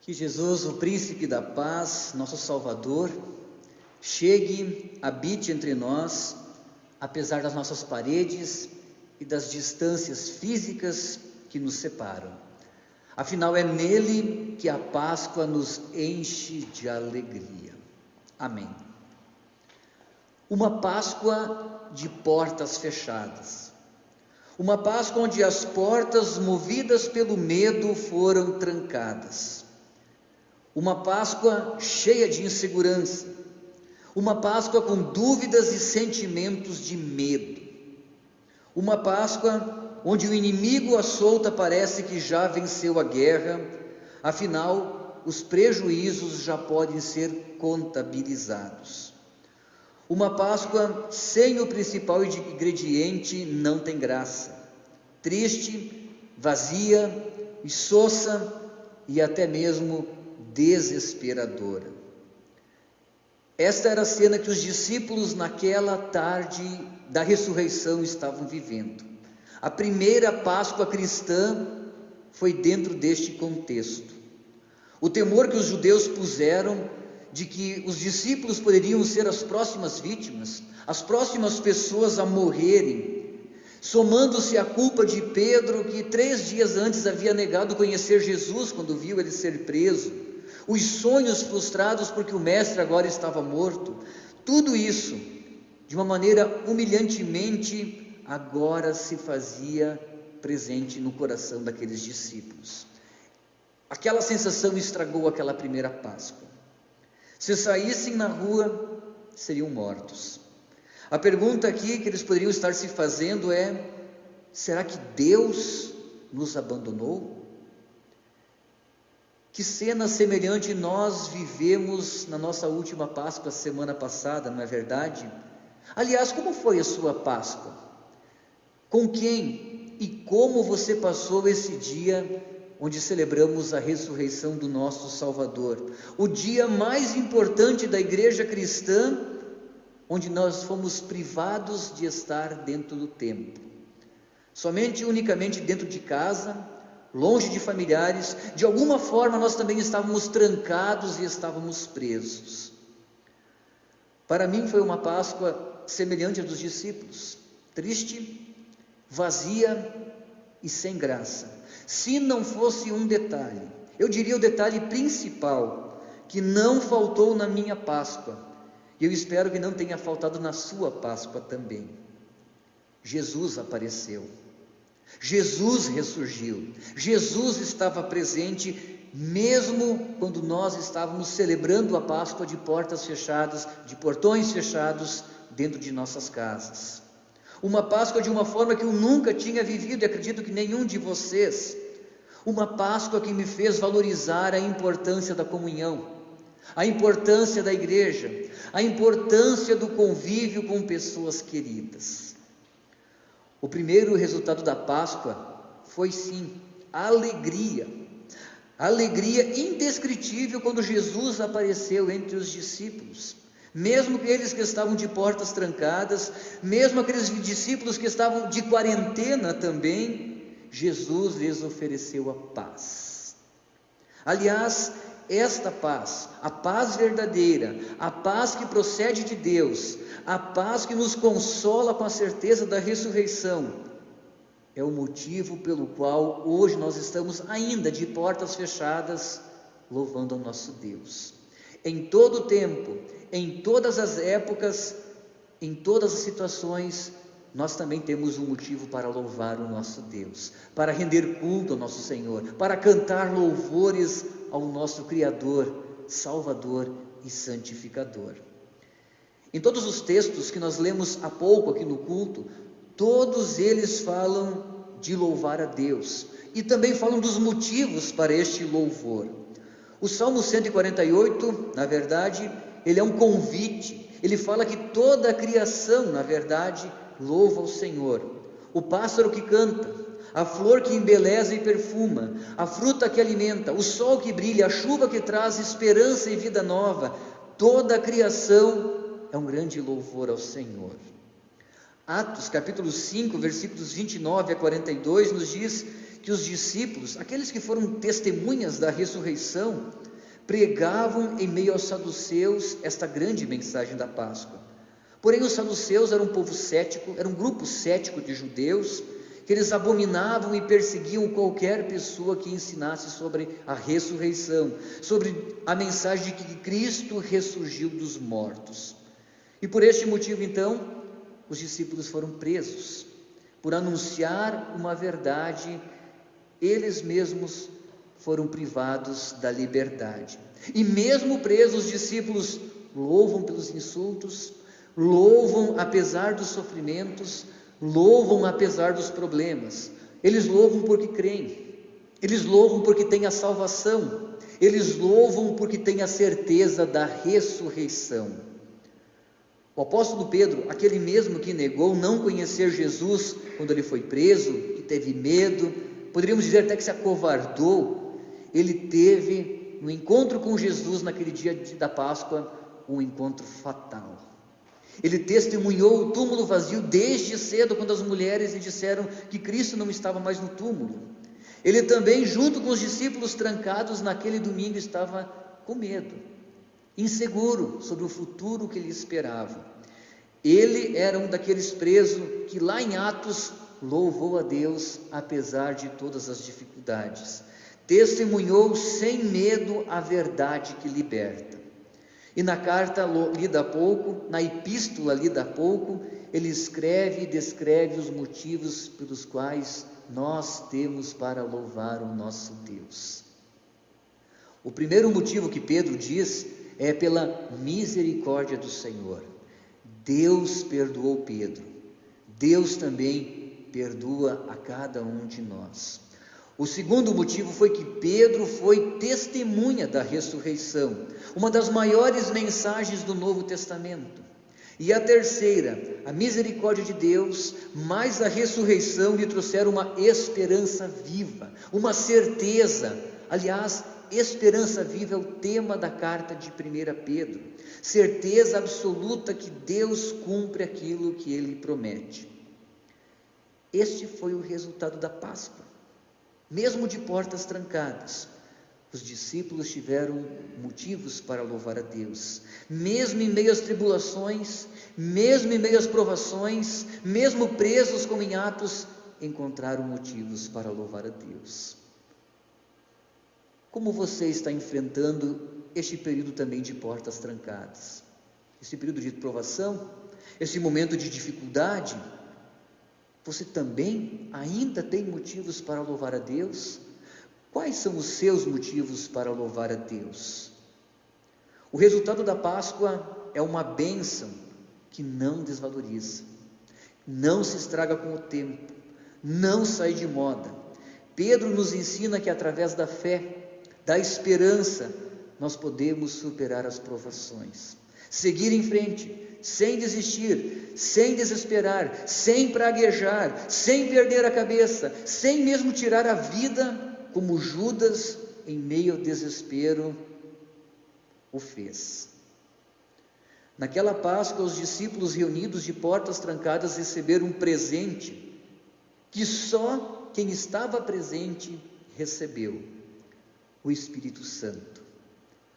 Que Jesus, o príncipe da paz, nosso Salvador, chegue, habite entre nós, apesar das nossas paredes e das distâncias físicas que nos separam. Afinal, é nele que a Páscoa nos enche de alegria. Amém. Uma Páscoa de portas fechadas. Uma Páscoa onde as portas, movidas pelo medo, foram trancadas. Uma Páscoa cheia de insegurança. Uma Páscoa com dúvidas e sentimentos de medo. Uma Páscoa onde o inimigo à solta parece que já venceu a guerra, afinal, os prejuízos já podem ser contabilizados. Uma Páscoa sem o principal ingrediente não tem graça. Triste, vazia, insossa e até mesmo desesperadora. Esta era a cena que os discípulos naquela tarde da ressurreição estavam vivendo. A primeira Páscoa cristã foi dentro deste contexto. O temor que os judeus puseram de que os discípulos poderiam ser as próximas vítimas, as próximas pessoas a morrerem, somando-se à culpa de Pedro, que 3 dias antes havia negado conhecer Jesus quando viu ele ser preso, os sonhos frustrados porque o mestre agora estava morto, tudo isso, de uma maneira humilhantemente, agora se fazia presente no coração daqueles discípulos. Aquela sensação estragou aquela primeira Páscoa. Se saíssem na rua, seriam mortos. A pergunta aqui que eles poderiam estar se fazendo é: será que Deus nos abandonou? Que cena semelhante nós vivemos na nossa última Páscoa, semana passada, não é verdade? Aliás, como foi a sua Páscoa? Com quem e como você passou esse dia onde celebramos a ressurreição do nosso Salvador? O dia mais importante da igreja cristã, onde nós fomos privados de estar dentro do templo. Somente, unicamente dentro de casa, longe de familiares, de alguma forma nós também estávamos trancados e estávamos presos. Para mim foi uma Páscoa semelhante à dos discípulos, triste, vazia e sem graça. Se não fosse um detalhe, eu diria o detalhe principal, que não faltou na minha Páscoa, e eu espero que não tenha faltado na sua Páscoa também. Jesus apareceu. Jesus ressurgiu, Jesus estava presente, mesmo quando nós estávamos celebrando a Páscoa de portas fechadas, de portões fechados, dentro de nossas casas. Uma Páscoa de uma forma que eu nunca tinha vivido, e acredito que nenhum de vocês. Uma Páscoa que me fez valorizar a importância da comunhão, a importância da igreja, a importância do convívio com pessoas queridas. O primeiro resultado da Páscoa foi sim, alegria indescritível quando Jesus apareceu entre os discípulos, mesmo aqueles que estavam de portas trancadas, mesmo aqueles discípulos que estavam de quarentena também, Jesus lhes ofereceu a paz. Aliás, esta paz, a paz verdadeira, a paz que procede de Deus, a paz que nos consola com a certeza da ressurreição, é o motivo pelo qual hoje nós estamos ainda de portas fechadas, louvando ao nosso Deus. Em todo o tempo, em todas as épocas, em todas as situações, nós também temos um motivo para louvar o nosso Deus, para render culto ao nosso Senhor, para cantar louvores ao nosso Criador, Salvador e Santificador. Em todos os textos que nós lemos há pouco aqui no culto, todos eles falam de louvar a Deus, e também falam dos motivos para este louvor. O Salmo 148, na verdade, ele é um convite, ele fala que toda a criação, na verdade, louva o Senhor. O pássaro que canta, a flor que embeleza e perfuma, a fruta que alimenta, o sol que brilha, a chuva que traz esperança e vida nova, toda a criação é um grande louvor ao Senhor. Atos capítulo 5, versículos 29 a 42 nos diz que os discípulos, aqueles que foram testemunhas da ressurreição, pregavam em meio aos saduceus esta grande mensagem da Páscoa. Porém, os saduceus eram um povo cético, era um grupo cético de judeus, que eles abominavam e perseguiam qualquer pessoa que ensinasse sobre a ressurreição, sobre a mensagem de que Cristo ressurgiu dos mortos. E por este motivo, então, os discípulos foram presos, por anunciar uma verdade, eles mesmos foram privados da liberdade. E mesmo presos, os discípulos louvam pelos insultos, louvam apesar dos sofrimentos, louvam apesar dos problemas. Eles louvam porque creem, eles louvam porque têm a salvação, eles louvam porque têm a certeza da ressurreição. O apóstolo Pedro, aquele mesmo que negou não conhecer Jesus quando ele foi preso, que teve medo, poderíamos dizer até que se acovardou, ele teve no encontro com Jesus naquele dia da Páscoa um encontro fatal. Ele testemunhou o túmulo vazio desde cedo, quando as mulheres lhe disseram que Cristo não estava mais no túmulo. Ele também, junto com os discípulos trancados naquele domingo, estava com medo, inseguro sobre o futuro que lhe esperava. Ele era um daqueles presos que lá em Atos louvou a Deus apesar de todas as dificuldades. Testemunhou sem medo a verdade que liberta. E na carta lida há pouco, na epístola lida há pouco, ele escreve e descreve os motivos pelos quais nós temos para louvar o nosso Deus. O primeiro motivo que Pedro diz é pela misericórdia do Senhor. Deus perdoou Pedro, Deus também perdoa a cada um de nós. O segundo motivo foi que Pedro foi testemunha da ressurreição, uma das maiores mensagens do Novo Testamento. E a terceira, a misericórdia de Deus, mais a ressurreição lhe trouxeram uma esperança viva, uma certeza. Aliás, esperança viva é o tema da carta de 1 Pedro, certeza absoluta que Deus cumpre aquilo que Ele promete. Este foi o resultado da Páscoa. Mesmo de portas trancadas, os discípulos tiveram motivos para louvar a Deus. Mesmo em meio às tribulações, mesmo em meio às provações, mesmo presos como em Atos, encontraram motivos para louvar a Deus. Como você está enfrentando este período também de portas trancadas? Esse período de provação, esse momento de dificuldade? Você também ainda tem motivos para louvar a Deus? Quais são os seus motivos para louvar a Deus? O resultado da Páscoa é uma bênção que não desvaloriza, não se estraga com o tempo, não sai de moda. Pedro nos ensina que através da fé, da esperança, nós podemos superar as provações, seguir em frente, sem desistir, sem desesperar, sem praguejar, sem perder a cabeça, sem mesmo tirar a vida, como Judas, em meio ao desespero, o fez. Naquela Páscoa, os discípulos reunidos de portas trancadas receberam um presente que só quem estava presente recebeu: o Espírito Santo.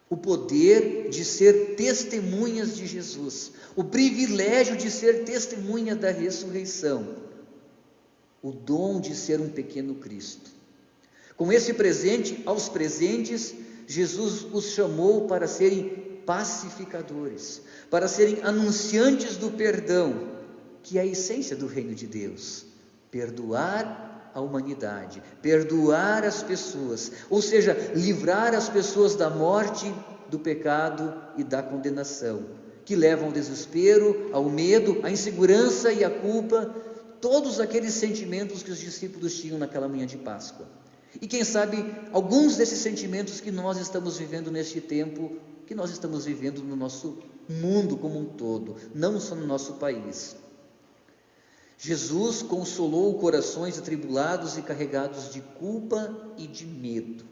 O poder de ser testemunhas de Jesus, o privilégio de ser testemunha da ressurreição, o dom de ser um pequeno Cristo. Com esse presente, aos presentes, Jesus os chamou para serem pacificadores, para serem anunciantes do perdão, que é a essência do reino de Deus: perdoar a humanidade, perdoar as pessoas, ou seja, livrar as pessoas da morte, do pecado e da condenação, que levam ao desespero, ao medo, à insegurança e à culpa, todos aqueles sentimentos que os discípulos tinham naquela manhã de Páscoa. E quem sabe, alguns desses sentimentos que nós estamos vivendo neste tempo, que nós estamos vivendo no nosso mundo como um todo, não só no nosso país. Jesus consolou corações atribulados e carregados de culpa e de medo.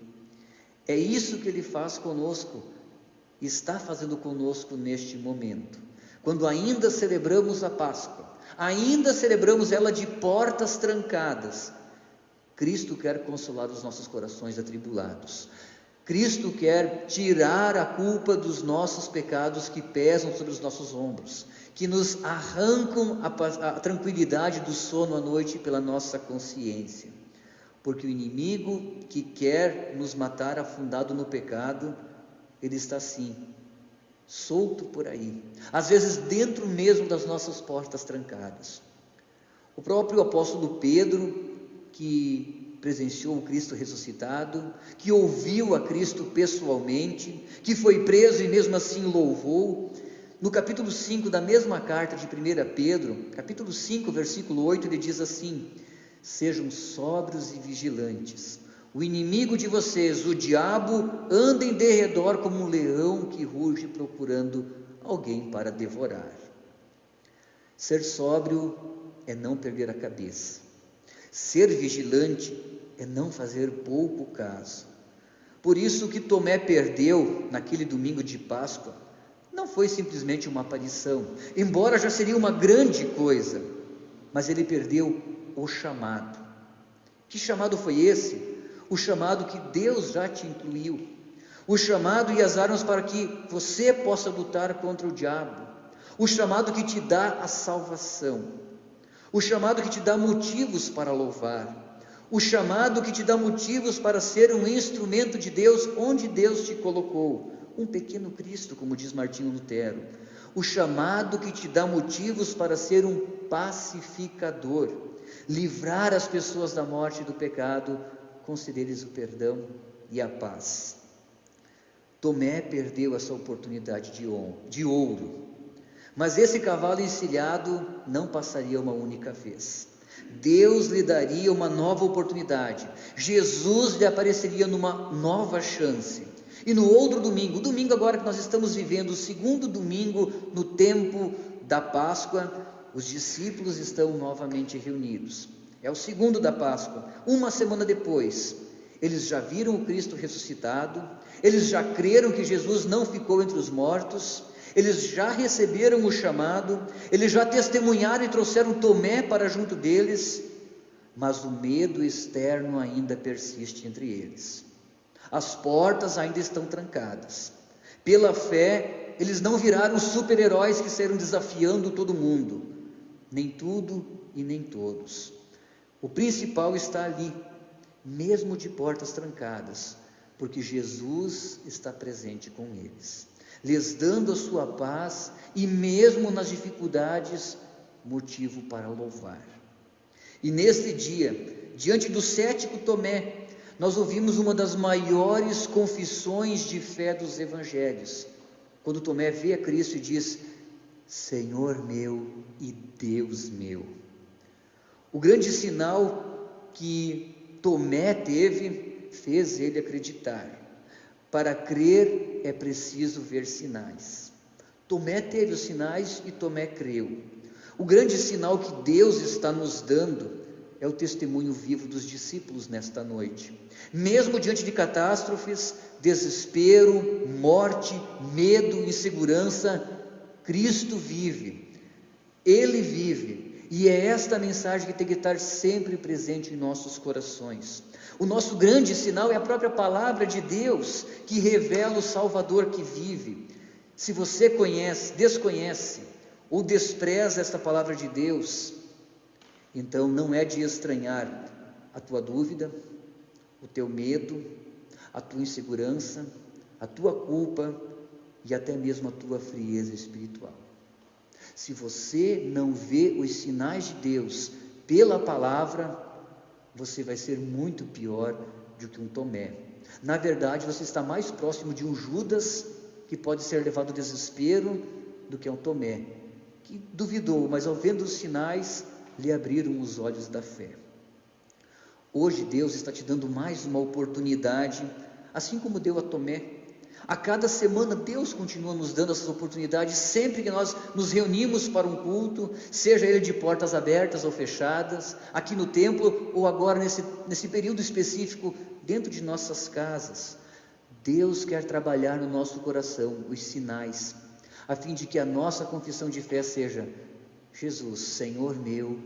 É isso que Ele faz conosco, está fazendo conosco neste momento. Quando ainda celebramos a Páscoa, ainda celebramos ela de portas trancadas, Cristo quer consolar os nossos corações atribulados. Cristo quer tirar a culpa dos nossos pecados que pesam sobre os nossos ombros, que nos arrancam a tranquilidade do sono à noite pela nossa consciência. Porque o inimigo que quer nos matar afundado no pecado, ele está assim, solto por aí, às vezes dentro mesmo das nossas portas trancadas. O próprio apóstolo Pedro, que presenciou o Cristo ressuscitado, que ouviu a Cristo pessoalmente, que foi preso e mesmo assim louvou, no capítulo 5 da mesma carta de 1 Pedro, capítulo 5, versículo 8, ele diz assim: sejam sóbrios e vigilantes, o inimigo de vocês, o diabo, anda em derredor como um leão que ruge procurando alguém para devorar. Ser sóbrio é não perder a cabeça. Ser vigilante é não fazer pouco caso. Por isso o que Tomé perdeu naquele domingo de Páscoa não foi simplesmente uma aparição, embora já seria uma grande coisa, mas ele perdeu o chamado. Que chamado foi esse? O chamado que Deus já te incluiu, o chamado e as armas para que você possa lutar contra o diabo, o chamado que te dá a salvação, o chamado que te dá motivos para louvar, o chamado que te dá motivos para ser um instrumento de Deus onde Deus te colocou, um pequeno Cristo, como diz Martinho Lutero, o chamado que te dá motivos para ser um pacificador, livrar as pessoas da morte e do pecado, conceder-lhes o perdão e a paz. Tomé perdeu essa oportunidade de ouro, mas esse cavalo encilhado não passaria uma única vez. Deus lhe daria uma nova oportunidade, Jesus lhe apareceria numa nova chance, e no outro domingo, o domingo agora que nós estamos vivendo, o segundo domingo no tempo da Páscoa, os discípulos estão novamente reunidos. É o segundo da Páscoa, uma semana depois, eles já viram o Cristo ressuscitado, eles já creram que Jesus não ficou entre os mortos, eles já receberam o chamado, eles já testemunharam e trouxeram Tomé para junto deles, mas o medo externo ainda persiste entre eles. As portas ainda estão trancadas. Pela fé, eles não viraram super-heróis que saíram desafiando todo mundo, nem tudo e nem todos. O principal está ali, mesmo de portas trancadas, porque Jesus está presente com eles, lhes dando a sua paz e mesmo nas dificuldades, motivo para louvar. E neste dia, diante do cético Tomé, nós ouvimos uma das maiores confissões de fé dos evangelhos, quando Tomé vê a Cristo e diz: Senhor meu e Deus meu. O grande sinal que Tomé teve fez ele acreditar. Para crer é preciso ver sinais. Tomé teve os sinais e Tomé creu. O grande sinal que Deus está nos dando é o testemunho vivo dos discípulos nesta noite. Mesmo diante de catástrofes, desespero, morte, medo, insegurança, Cristo vive. Ele vive. E é esta mensagem que tem que estar sempre presente em nossos corações. O nosso grande sinal é a própria palavra de Deus, que revela o Salvador que vive. Se você desconhece ou despreza esta palavra de Deus, então não é de estranhar a tua dúvida, o teu medo, a tua insegurança, a tua culpa e até mesmo a tua frieza espiritual. Se você não vê os sinais de Deus pela palavra, você vai ser muito pior do que um Tomé. Na verdade, você está mais próximo de um Judas, que pode ser levado ao desespero, do que um Tomé, que duvidou, mas ao vendo os sinais, lhe abriram os olhos da fé. Hoje Deus está te dando mais uma oportunidade, assim como deu a Tomé. A cada semana Deus continua nos dando essas oportunidades, sempre que nós nos reunimos para um culto, seja ele de portas abertas ou fechadas, aqui no templo ou agora nesse período específico, dentro de nossas casas. Deus quer trabalhar no nosso coração os sinais, a fim de que a nossa confissão de fé seja: Jesus, Senhor meu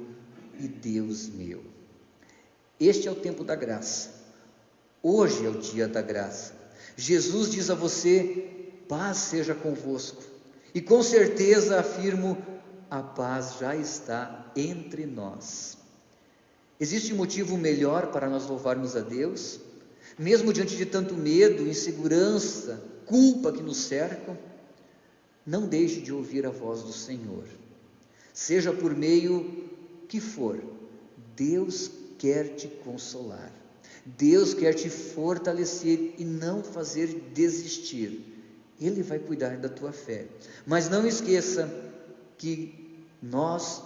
e Deus meu. Este é o tempo da graça. Hoje é o dia da graça. Jesus diz a você: paz seja convosco. E com certeza afirmo: a paz já está entre nós. Existe motivo melhor para nós louvarmos a Deus? Mesmo diante de tanto medo, insegurança, culpa que nos cercam? Não deixe de ouvir a voz do Senhor. Seja por meio que for, Deus quer te consolar. Deus quer te fortalecer e não fazer desistir. Ele vai cuidar da tua fé. Mas não esqueça que nós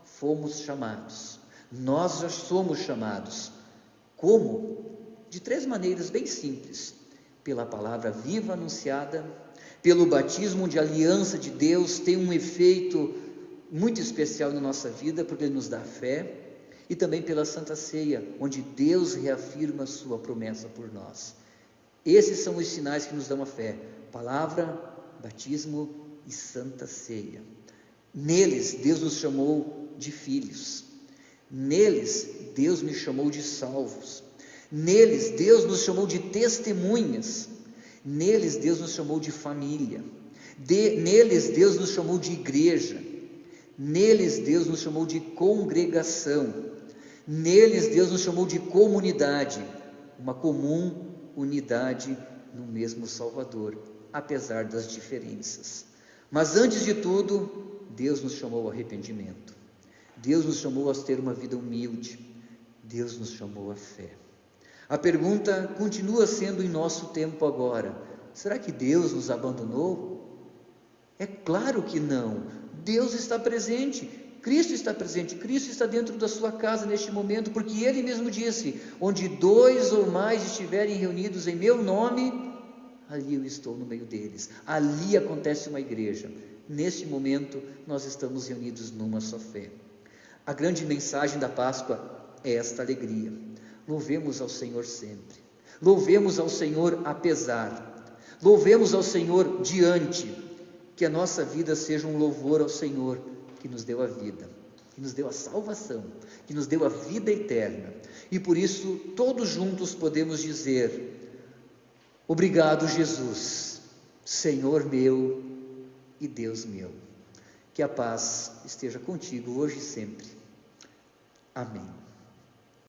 fomos chamados. Nós já somos chamados. Como? De 3 maneiras bem simples: pela palavra viva anunciada, pelo batismo de aliança de Deus, tem um efeito muito especial na nossa vida, porque Ele nos dá fé, e também pela Santa Ceia, onde Deus reafirma a sua promessa por nós. Esses são os sinais que nos dão a fé: palavra, batismo e Santa Ceia. Neles, Deus nos chamou de filhos. Neles, Deus me chamou de salvos. Neles, Deus nos chamou de testemunhas. Neles, Deus nos chamou de família. Neles, Deus nos chamou de igreja. Neles, Deus nos chamou de congregação. Neles, Deus nos chamou de comunidade, uma comum unidade no mesmo Salvador, apesar das diferenças. Mas antes de tudo, Deus nos chamou ao arrependimento. Deus nos chamou a ter uma vida humilde. Deus nos chamou à fé. A pergunta continua sendo em nosso tempo agora: será que Deus nos abandonou? É claro que não. Deus está presente, Cristo está presente, Cristo está dentro da sua casa neste momento, porque Ele mesmo disse: onde 2 ou mais estiverem reunidos em meu nome, ali eu estou no meio deles. Ali acontece uma igreja. Neste momento nós estamos reunidos numa só fé. A grande mensagem da Páscoa é esta alegria. Louvemos ao Senhor sempre, louvemos ao Senhor apesar, louvemos ao Senhor diante, que a nossa vida seja um louvor ao Senhor, que nos deu a vida, que nos deu a salvação, que nos deu a vida eterna, e por isso todos juntos podemos dizer: obrigado, Jesus, Senhor meu e Deus meu. Que a paz esteja contigo hoje e sempre. Amém.